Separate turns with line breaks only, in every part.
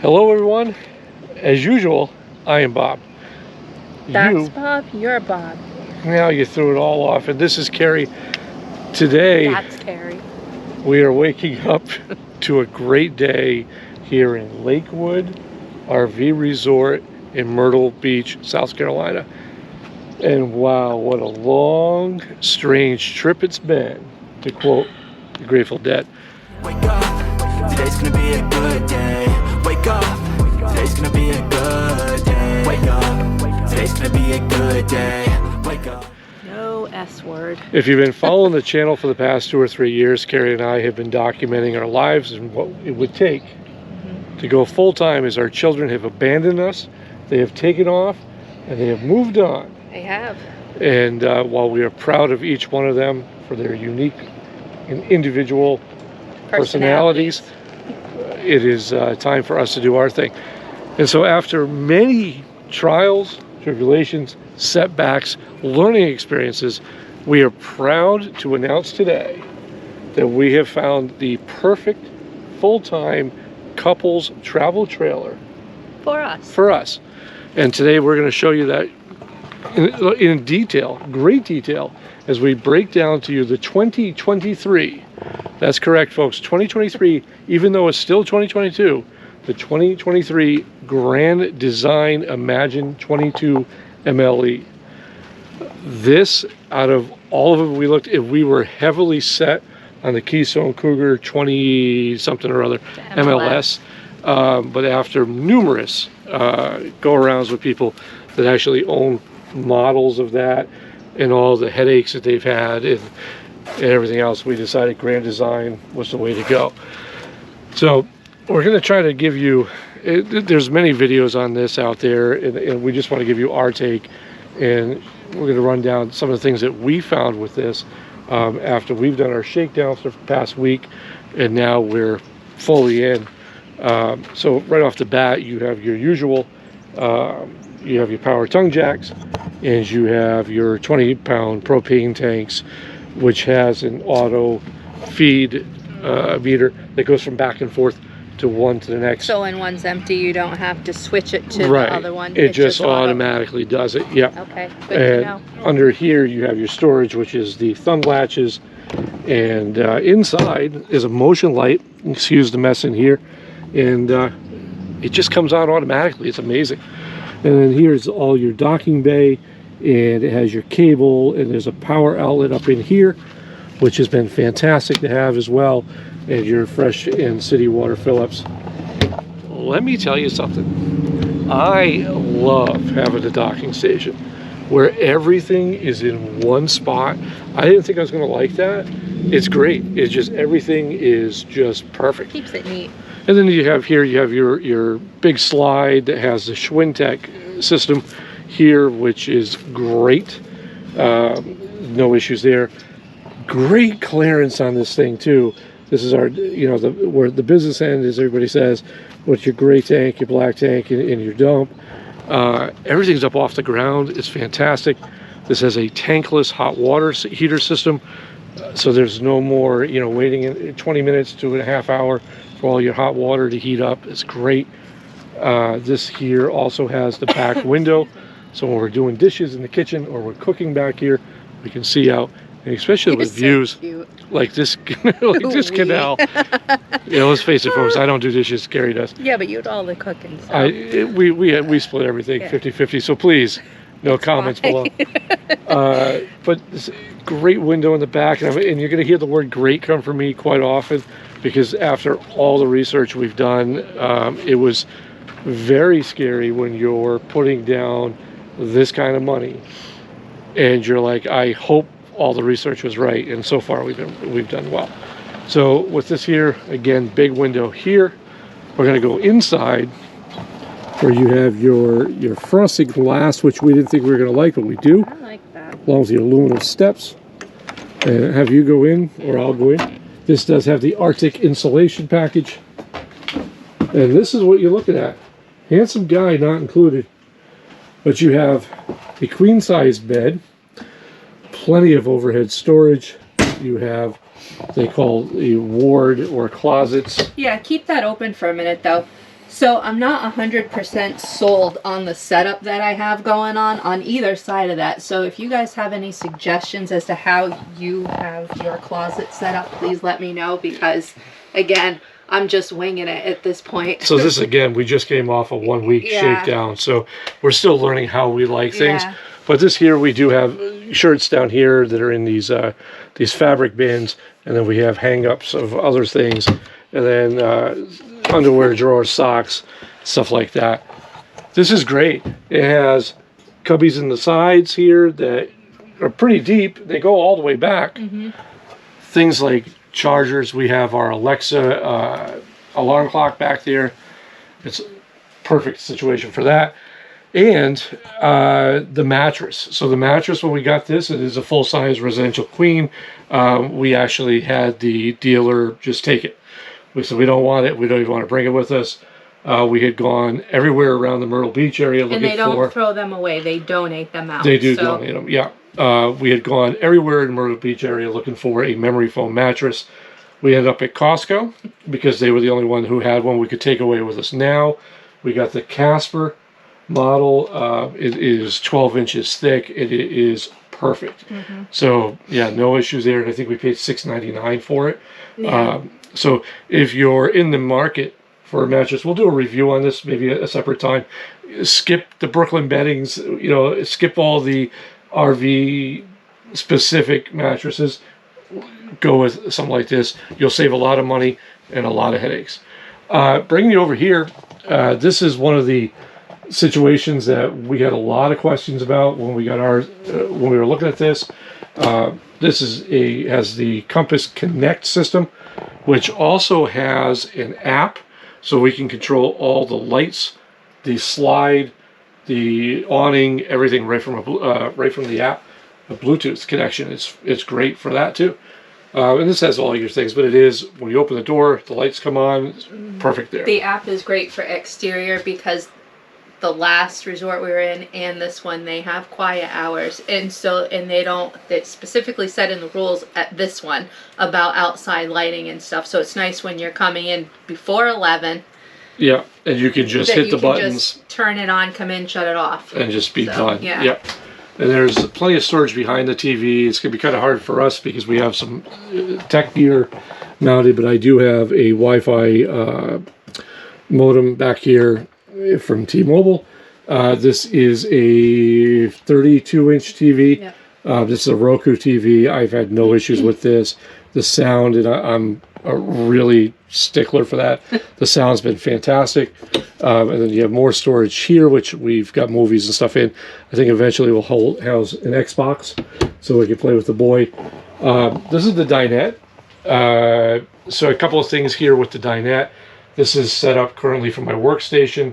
Hello everyone. As usual, I am Bob.
That's Bob, you're Bob.
Now you threw it all off, and this is Carrie. Today,
that's Carrie.
We are waking up to a great day here in Lakewood RV Resort in Myrtle Beach, South Carolina. And wow, what a long, strange trip it's been, to quote the Grateful Dead.
Wake up, today's gonna be a good day. Wake up, today's gonna be a good day. Wake up, today's gonna be a good day. Wake up.
No S word.
If you've been following the channel for the past 2 or 3 years, Carrie and I have been documenting our lives and what it would take to go full-time, as our children have abandoned us, they have taken off, and they have moved on.
They have.
And while we are proud of each one of them for their unique and individual personalities, it is time for us to do our thing. And so after many trials, tribulations, setbacks, learning experiences, we are proud to announce today that we have found the perfect full-time couples travel trailer
for us.
And today we're going to show you that in detail, great detail, as we break down to you the 2023. That's correct, folks. 2023, even though it's still 2022, the 2023 Grand Design Imagine 22 MLE. This, out of all of them we looked at, we were heavily set on the Keystone Cougar 20 something or other MLS. But after numerous go-arounds with people that actually own models of that and all the headaches that they've had and everything else, we decided Grand Design was the way to go. So we're going to try to give you, there's many videos on this out there, and we just want to give you our take, and we're going to run down some of the things that we found with this after we've done our shakedown for the past week, and now we're fully in. So right off the bat, you have your usual, you have your power tongue jacks, and you have your 20-pound propane tanks, which has an auto feed meter that goes from back and forth to one to the next.
So when one's empty, you don't have to switch it to
right.
the other one.
It just automatically does it. Yeah.
Okay. Good to know.
Under here, you have your storage, which is the thumb latches, and inside is a motion light. Excuse the mess in here, and it just comes on automatically. It's amazing. And then here's all your docking bay, and it has your cable, and there's a power outlet up in here, which has been fantastic to have as well, and your fresh and city water fill-ups. Let me tell you something. I love having a docking station where everything is in one spot. I didn't think I was going to like that. It's great. It's just, everything is just perfect.
Keeps it neat.
And then you have here, you have your big slide that has the Schwintech system here, which is great. No issues there. Great clearance on this thing too. This is our, you know, where the business end is, everybody says, what's your gray tank, your black tank, and your dump. Everything's up off the ground. It's fantastic. This has a tankless hot water heater system, so there's no more, you know, waiting in 20 minutes to a half hour for all your hot water to heat up. It's great. This here also has the back window, so when we're doing dishes in the kitchen or we're cooking back here, we can see out, and especially with views like this, like this canal. You know, let's face it, folks, I don't do dishes, Carrie does.
Yeah, but you do all the cooking. So.
We split everything 50-50, so please, no comments below. But this great window in the back, and you're going to hear the word great come from me quite often, because after all the research we've done, it was very scary when you're putting down this kind of money and you're like, I hope all the research was right, and so far we've done well. So with this here, again, big window here. We're going to go inside where you have your frosted glass, which we didn't think we were going to like, but we do.
I like that.
Along with your aluminum steps. And have you go in, or I'll go in. This does have the Arctic insulation package. And this is what you're looking at. Handsome guy not included. But you have a queen-size bed, plenty of overhead storage. You have, they call a ward or closets.
Yeah, keep that open for a minute though. So I'm not 100% sold on the setup that I have going on either side of that. So if you guys have any suggestions as to how you have your closet set up, please let me know, because again, I'm just winging it at this point.
So this, again, we just came off a 1 week shakedown, so we're still learning how we like things.
Yeah.
But this here, we do have shirts down here that are in these fabric bins, and then we have hang-ups of other things, and then underwear drawers, socks, stuff like that. This is great. It has cubbies in the sides here that are pretty deep. They go all the way back.
Mm-hmm.
Things like chargers. We have our Alexa alarm clock back there. It's a perfect situation for that. And the mattress. So the mattress, when we got this, it is a full-size residential queen. We actually had the dealer just take it. We said we don't want it. We don't even want to bring it with us. We had gone everywhere around the Myrtle Beach area looking for...
And they don't throw them away. They donate them out.
They do donate them, yeah. We had gone everywhere in the Myrtle Beach area looking for a memory foam mattress. We ended up at Costco because they were the only one who had one we could take away with us now. We got the Casper model. It is 12 inches thick. It is perfect. Mm-hmm. So, yeah, no issues there. And I think we paid $6.99 for it. Yeah. So if you're in the market for a mattress, we'll do a review on this maybe a separate time. Skip the Brooklyn beddings, you know, skip all the RV specific mattresses. Go with something like this. You'll save a lot of money and a lot of headaches. Bringing you over here, this is one of the situations that we had a lot of questions about when we got our when we were looking at this. This has the Compass Connect system, which also has an app, so we can control all the lights, the slide, the awning, everything right from the app. The Bluetooth connection it's great for that too. And this has all your things, but it is, when you open the door, the lights come on, it's perfect there.
The app is great for exterior because the last resort we were in and this one, they have quiet hours, and they specifically said in the rules at this one about outside lighting and stuff. So it's nice when you're coming in before 11.
Yeah, and you can just hit the buttons,
just turn it on, come in, shut it off,
and just be done.
Yeah.
Yep. And there's plenty of storage behind the TV. It's gonna be kind of hard for us because we have some tech gear mounted, but I do have a Wi-Fi modem back here from T-Mobile. This is a 32-inch TV. Yep. This is a Roku TV. I've had no issues with this. The sound, and I'm a really stickler for that. The sound's been fantastic. And then you have more storage here, which we've got movies and stuff in. I think eventually we'll house an Xbox so we can play with the boy. This is the dinette. So a couple of things here with the dinette. This is set up currently for my workstation.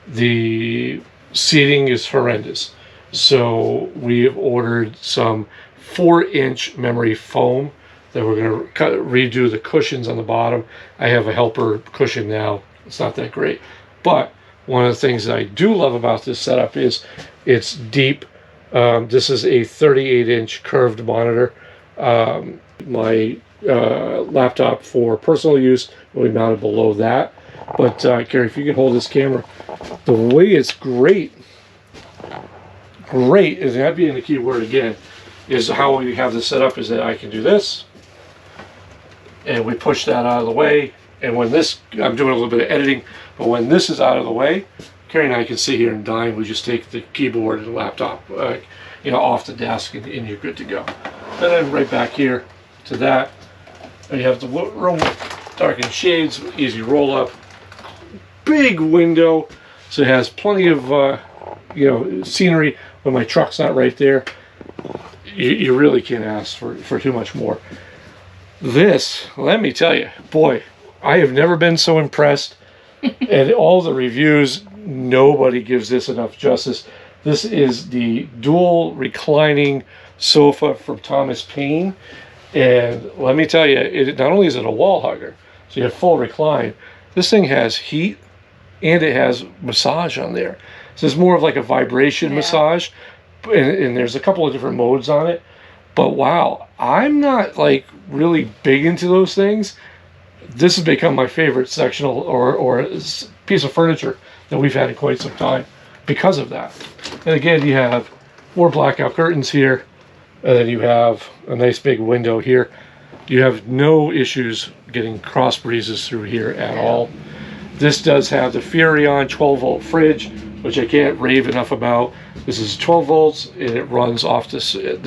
The seating is horrendous. So we've ordered some 4-inch memory foam that we're going to redo the cushions on the bottom. I have a helper cushion now. It's not that great. But one of the things that I do love about this setup is it's deep. This is a 38-inch curved monitor. My laptop for personal use will be mounted below that. But Carrie, if you can hold this camera, the way it's great, is that being the key word again, is how we have this set up is that I can do this, and we push that out of the way. And when this, I'm doing a little bit of editing, but when this is out of the way, Carrie and I can sit here and dine. We just take the keyboard and the laptop, off the desk, and you're good to go. And then right back here to that, and you have the room darkened shades, easy roll up, big window, so it has plenty of scenery. When my truck's not right there, you really can't ask for too much more. This, let me tell you, boy, I have never been so impressed. And all the reviews, nobody gives this enough justice. This is the dual reclining sofa from Thomas Paine. And let me tell you, not only is it a wall hugger, so you have full recline, this thing has heat and it has massage on there. So it's more of like a vibration massage. And there's a couple of different modes on it. But wow, I'm not like really big into those things. This has become my favorite sectional or piece piece of furniture that we've had in quite some time because of that. And again, you have more blackout curtains here, and then you have a nice big window here. You have no issues getting cross breezes through here at all. This does have the Furrion 12-volt fridge, which I can't rave enough about. This is 12 volts, and it runs off the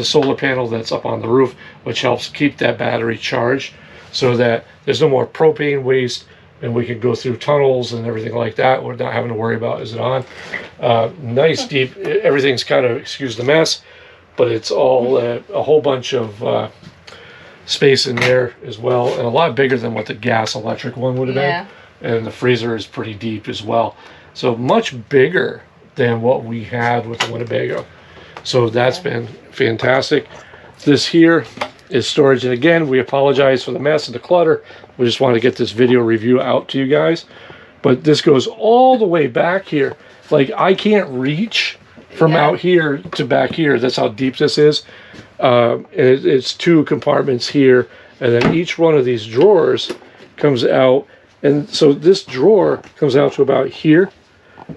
solar panel that's up on the roof, which helps keep that battery charged so that there's no more propane waste, and we can go through tunnels and everything like that. We're not having to worry about, is it on? Nice deep, everything's kind of, excuse the mess, but it's all a whole bunch of space in there as well, and a lot bigger than what the gas electric one would have been. And the freezer is pretty deep as well. So much bigger than what we had with the Winnebago. So that's been fantastic. This here is storage, and again, we apologize for the mess and the clutter. We just want to get this video review out to you guys. But this goes all the way back here. Like, I can't reach from out here to back here. That's how deep this is. And it's 2 compartments here, and then each one of these drawers comes out. And so this drawer comes out to about here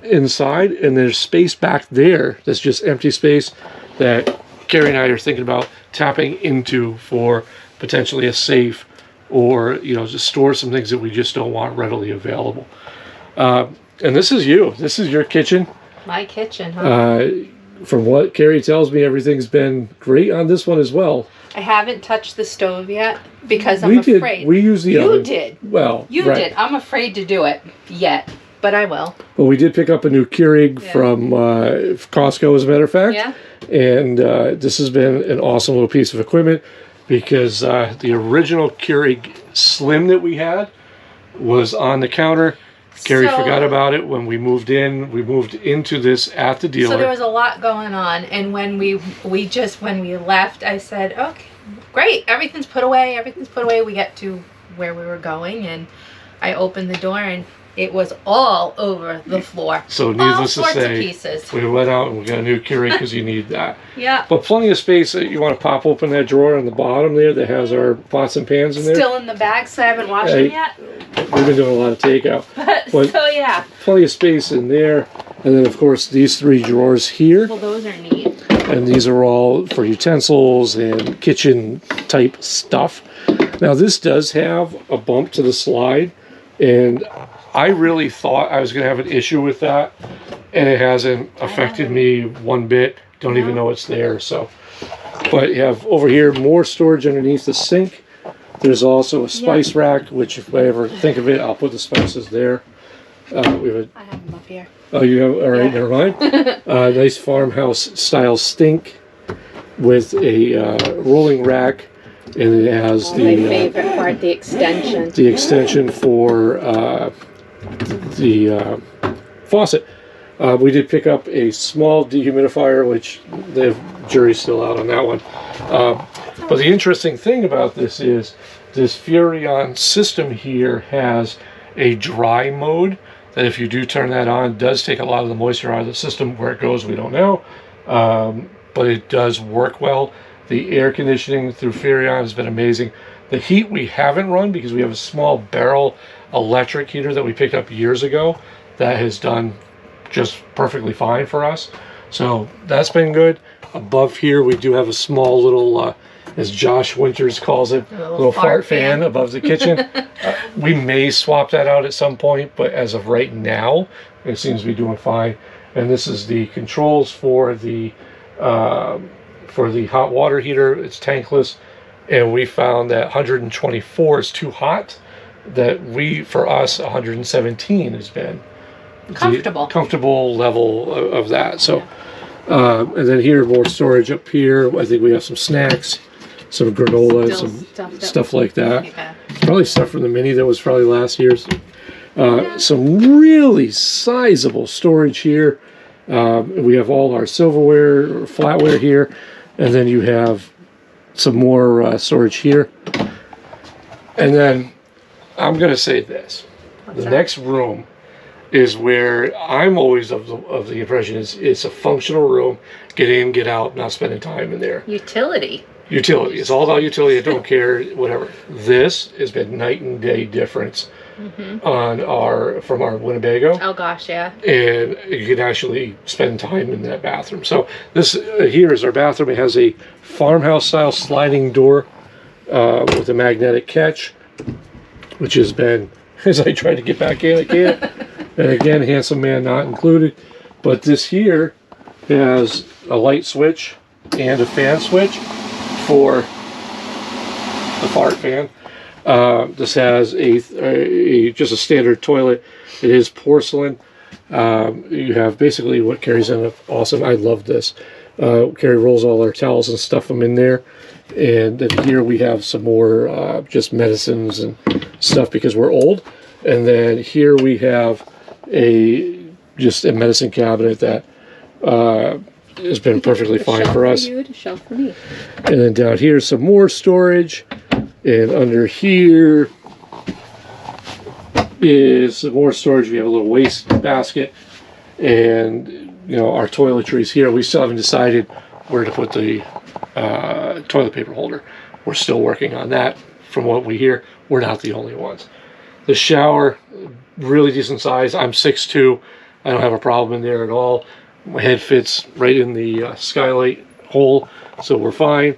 inside, and there's space back there that's just empty space that Carrie and I are thinking about tapping into for potentially a safe, or, you know, just store some things that we just don't want readily available. And this is your kitchen.
My kitchen, huh?
From what Carrie tells me, everything's been great on this one as well.
I haven't touched the stove yet because I'm afraid.
We use the oven.
You did.
Well,
you did. I'm afraid to do it yet, but I will.
Well, we did pick up a new Keurig from Costco, as a matter of fact.
Yeah.
And this has been an awesome little piece of equipment, because the original Keurig Slim that we had was on the counter. Carrie forgot about it when we moved in. We moved into this at the dealer.
So there was a lot going on, and when we left, I said, okay, great, everything's put away. We get to where we were going, and I opened the door, and it was all over the floor.
So needless to say,
of pieces.
We went out and we got a new Keurig because you need that.
Yeah.
But plenty of space. You want to pop open that drawer on the bottom there that has our pots and pans in there.
Still in the bag, so I haven't washed them yet.
We've been doing a lot of takeout.
But so yeah.
Plenty of space in there. And then, of course, these 3 drawers here.
Well, those are neat.
And these are all for utensils and kitchen type stuff. Now, this does have a bump to the slide, and I really thought I was going to have an issue with that, and it hasn't affected me one bit. Don't even know it's there. So, but you have over here more storage underneath the sink. There's also a spice rack, which if I ever think of it, I'll put the spices there. We have
I have them up here.
Oh, you have? All right, never mind. Nice farmhouse style stink with a rolling rack, and it has
my favorite part, the extension.
The extension for the faucet. We did pick up a small dehumidifier, which the jury's still out on that one. But the interesting thing about this is this Furrion system here has a dry mode that, if you do turn that on, does take a lot of the moisture out of the system. Where it goes, we don't know. But it does work well. The air conditioning through Furrion has been amazing. The heat we haven't run because we have a small barrel electric heater that we picked up years ago that has done just perfectly fine for us. So that's been good. Above here we do have a small little, as Josh Winters calls it, a little fart fan above the kitchen. We may swap that out at some point, but as of right now, it seems to be doing fine. And this is the controls for the hot water heater. It's tankless, and we found that 124 is too hot. That for us, 117 has been comfortable level of that. So, and then here, more storage up here. I think we have some snacks, some granola, some stuff like that.
Yeah.
Probably stuff from the Mini that was probably last year's. Some really sizable storage here. We have all our silverware, or flatware here, and then you have some more storage here. And then I'm going to say this. The next room is where I'm always of the impression it's a functional room. Get in, get out, not spending time in there.
Utility.
It's all about utility. I don't care, whatever. This has been night and day difference from our Winnebago.
Oh gosh, yeah.
And you can actually spend time in that bathroom. So this here is our bathroom. It has a farmhouse style sliding door with a magnetic catch, which has been, as I try to get back in, I can't. And again, handsome man not included. But this here has a light switch and a fan switch for the fart fan. This has just a standard toilet. It is porcelain. You have basically what Carrie's in. Awesome. I love this. Carrie rolls all our towels and stuff them in there. And then here we have some more just medicines and stuff because we're old. And then here we have just a medicine cabinet that has been perfectly fine for us.
A shelf for me.
And then down here some more storage. And under here is some more storage. We have a little waste basket. And, you know, our toiletries here. We still haven't decided where to put the toilet paper holder. We're still working on that. From what we hear, we're not the only ones. The shower, really decent size. I'm 6'2". I don't have a problem in there at all. My head fits right in the skylight hole, so we're fine.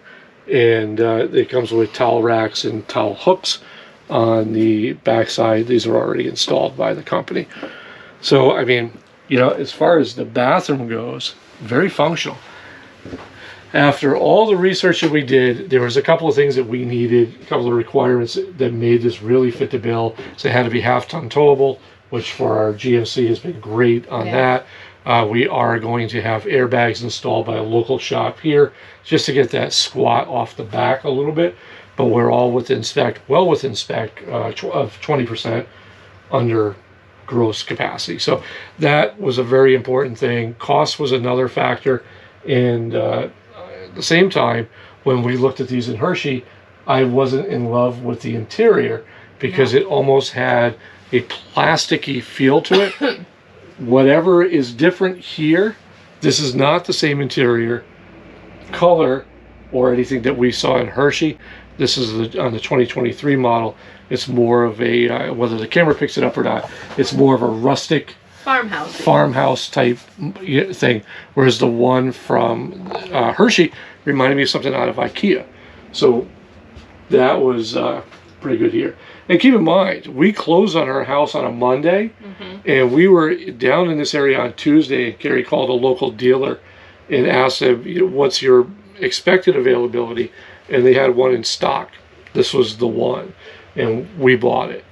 And it comes with towel racks and towel hooks on the backside. These are already installed by the company. So, I mean, you know, as far as the bathroom goes, very functional. After all the research that we did, there was a couple of things that we needed, a couple of requirements that made this really fit the bill. So it had to be half-ton towable, which for our GMC has been great on that. We are going to have airbags installed by a local shop here just to get that squat off the back a little bit. But we're all within spec, well within spec of 20% under gross capacity. So that was a very important thing. Cost was another factor. And at the same time, when we looked at these in Hershey, I wasn't in love with the interior because it almost had a plasticky feel to it. Whatever is different here, this is not the same interior, color, or anything that we saw in Hershey. This is on the 2023 model. It's more of a, whether the camera picks it up or not, it's more of a rustic farmhouse type thing. Whereas the one from Hershey reminded me of something out of IKEA. So that was pretty good here. And keep in mind, we closed on our house on a Monday, and we were down in this area on Tuesday. Carrie called a local dealer and asked them, what's your expected availability? And they had one in stock. This was the one. And we bought it.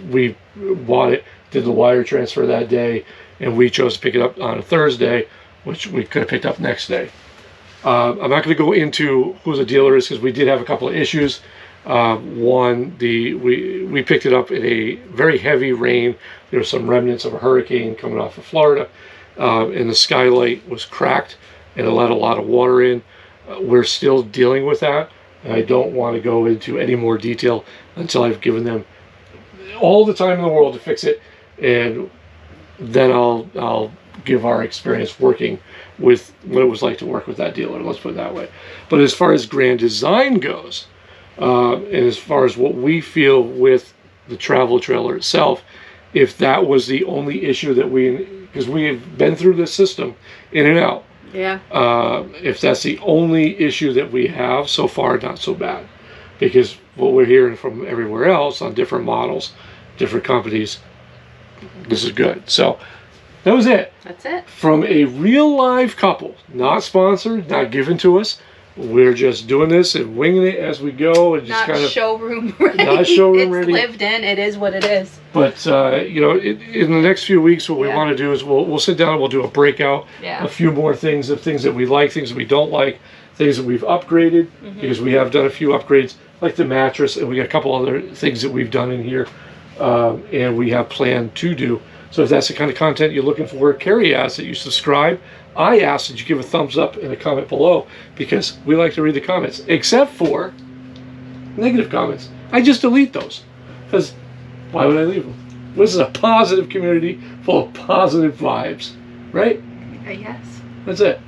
We bought it, did the wire transfer that day, and we chose to pick it up on a Thursday, which we could have picked up next day. I'm not going to go into who the dealer is because we did have a couple of issues. One, we picked it up in a very heavy rain. There were some remnants of a hurricane coming off of Florida, and the skylight was cracked and it let a lot of water in. We're still dealing with that, and I don't want to go into any more detail until I've given them all the time in the world to fix it, and then I'll give our experience working with what it was like to work with that dealer. Let's put it that way. But as far as Grand Design goes, and as far as what we feel with the travel trailer itself, if that was the only issue that because we have been through this system in and out.
Yeah.
If that's the only issue that we have so far, not so bad. Because what we're hearing from everywhere else on different models, different companies, this is good. So that was it.
That's it.
From a real live couple, not sponsored, not given to us. We're just doing this and winging it as we go, and just kind of
showroom ready.
Not showroom ready.
It's lived in. It is what it is.
But you know, in the next few weeks, what we want to do is we'll sit down and we'll do a breakout, a few more things of things that we like, things that we don't like, things that we've upgraded because we have done a few upgrades, like the mattress, and we got a couple other things that we've done in here, and we have planned to do. So if that's the kind of content you're looking for, Carrie asked that you subscribe. I asked that you give a thumbs up in a comment below because we like to read the comments, except for negative comments. I just delete those because why would I leave them? This is a positive community full of positive vibes, right?
Yes.
That's it.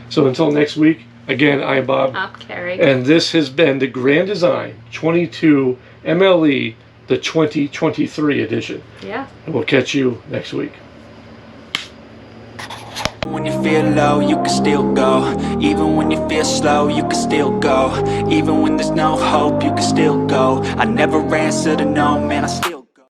So until next week, again, I'm Bob.
I'm Carrie.
And this has been the Grand Design 22 MLE the 2023 edition.
Yeah.
And we'll catch you next week.
When you feel low, you can still go. Even when you feel slow, you can still go. Even when there's no hope, you can still go. I never answer to no, man, I still